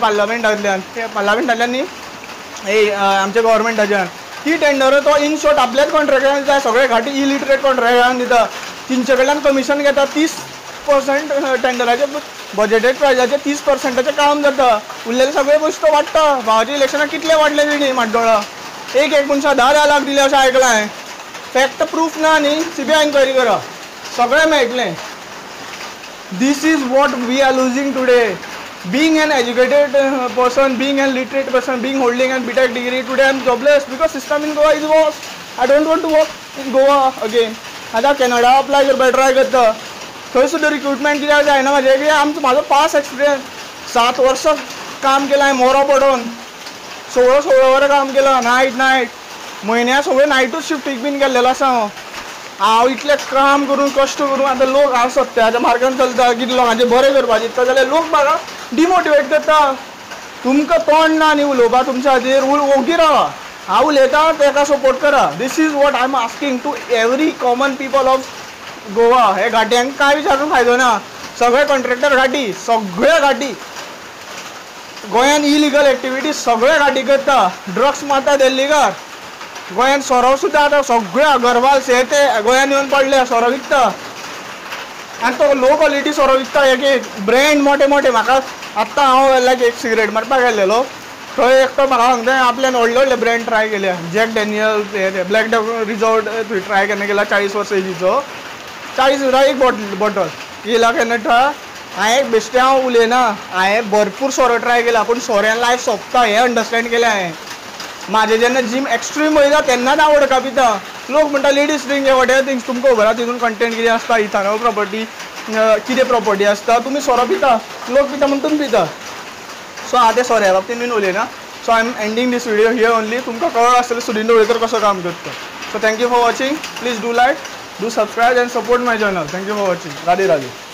पार्लमेंटांतल्यान न्ही हे आमच्या गव्हर्मेंटाच्यान ती टेंडर तो इन शॉर्ट आपल्याच कॉन्ट्रॅक्टान जाय सगळे घाटी इलिटरेट कॉन्ट्रॅक्टान दिता तिंचे कडल्यान कमिशन घेता 30% टेंडराचे बजेटेड प्रायजाचे 30%चे काम जाता उरलेले सगळे पयशे तो वाडटा भावाच्या इलेक्शनाक कितले वाडले तेणी माड्डोळा एक मनशा 10 लाख दिले अशें आयकलां हांवें फॅक्ट प्रूफ ना न्ही CBI एन्क्वायरी करा सगळें मेळटलें This is what we are losing today. Being an educated person, being an literate person, being holding a BTech degree, today I am jobless because system in Goa is worse. I don't want to work in Goa again. आता Canada apply करपाक try करता थंय सुद्दां recruitment कित्याक जायना म्हाजो pass experience 7 वर्सां काम केलां हांवें मोरो पडोवन 16 वरां काम केलां नायट म्हयन्या सगळे नायटूच शिफ्टीक बीन गेल्लेलो आसा हांव इतलें काम करून कश्ट करून आतां लोक हांव सत्याच्या मार्गान चलता कितें लोकांचें बरें करपाक चित्ता जाल्यार लोक म्हाका डिमोटिवेट करता तुमकां तोंड ना न्ही उलोवपाक तुमच्या खातीर ओगी रावा हांव उलयतां ताका सपोर्ट करा this is what I am asking to every common people of Goa हे घाट्यांक कांय विचारून फायदो ना सगळे कॉन्ट्रॅक्टर घाटी सगळे घाटी गोंयान इलिगल एक्टिविटीज सगळे घाटी करता ड्रग्स मारता दिल्लीकार गोंयान सोरो सुद्दां आतां सगळे अगरवाल ते गोंयान येवन पडले सोरो विकता आनी तो लो क्वॉलिटी सोरो विकता एक ब्रँड मोठे म्हाका आत्तां हांव लायक एक सिगरेट मारपाक गेल्लेलो थंय एकटो म्हाका सांगता आपल्यान व्हडले ब्रँड ट्राय केल्या jack Daniel black resort try केन्ना केला 40 वर्सां एजीचो 40 एक बॉटल येयला केन्ना ट्राय हांवें एक बेश्टें हांव उलयना हांवें भरपूर सोरो ट्राय केला पूण सोऱ्यान लायफ सोंपता हें अंडरस्टँड केलें हांवें म्हाजें जेन्ना जीम एक्स्ट्रीम वयता तेन्नाच हांव वडका पिता लोक म्हणटा लेडीज ड्रिंक वॉटेवर थिंग्स तुमकां खबर आसा तितून कंटेंट कितें आसता इथानॉल प्रॉपर्टी कितें प्रॉपर्टी आसता तुमी सोरो पिता लोक पिता म्हणून तुमी पिता सो हांव ते सोऱ्या बाबतींत बीन उलयना so I am ending this video here only तुमकां कळ्ळो आसतलें सुरिंद्र होळकर कसो काम करता so thank you for watching please do like do subscribe and support my channel thank you for watching Radhe Radhe